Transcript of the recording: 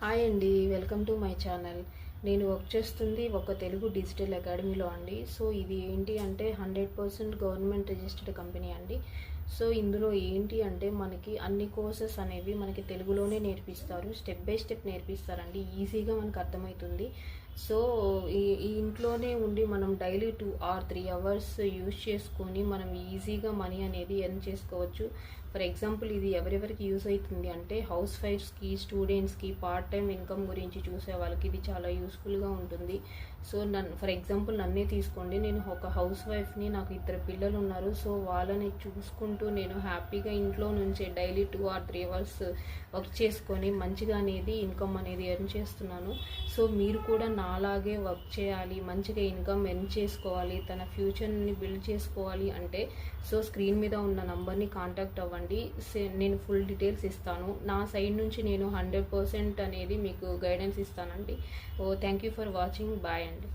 Hi అండి, welcome to my channel. నేను work చేస్తుంది ఒక తెలుగు డిజిటల్ అకాడమీలో అండి. సో ఇది ఏంటి అంటే 100% గవర్నమెంట్ రిజిస్టర్డ్ కంపెనీ అండి. సో ఇందులో ఏంటి అంటే మనకి అన్ని కోర్సెస్ అనేవి మనకి తెలుగులోనే నేర్పిస్తారు, స్టెప్ బై స్టెప్ నేర్పిస్తారండి, ఈజీగా మనకు అర్థమవుతుంది. సో ఈ ఇంట్లోనే ఉండి మనం డైలీ 2 or 3 hours యూజ్ చేసుకొని మనం ఈజీగా మనీ అనేది ఎర్న్ చేసుకోవచ్చు. ఫర్ ఎగ్జాంపుల్ ఇది ఎవరెవరికి యూజ్ అవుతుంది అంటే హౌస్ వైఫ్స్కి, స్టూడెంట్స్కి, పార్ట్ టైం ఇన్కమ్ గురించి చూసే వాళ్ళకి ఇది చాలా యూస్ఫుల్గా ఉంటుంది. సో ఫర్ ఎగ్జాంపుల్ నన్నే తీసుకోండి, నేను ఒక హౌస్ వైఫ్ని, నాకు 2 పిల్లలు ఉన్నారు. సో వాళ్ళని చూసుకుంటూ నేను హ్యాపీగా ఇంట్లో నుంచే డైలీ 2 or 3 hours వర్క్ చేసుకొని మంచిగా అనేది ఇన్కమ్ అనేది ఎర్న్ చేస్తున్నాను. సో మీరు కూడా నాలాగే వర్క్ చేయాలి, మంచిగా ఇన్కమ్ ఎర్న్ చేసుకోవాలి, తన ఫ్యూచర్ని బిల్డ్ చేసుకోవాలి అంటే సో స్క్రీన్ మీద ఉన్న నంబర్ని కాంటాక్ట్ అవ్వండి. నేను ఫుల్ డీటెయిల్స్ ఇస్తాను. నా సైడ్ నుంచి నేను 100% అనేది మీకు గైడెన్స్ ఇస్తానండి. Thank you for watching. Bye అండి.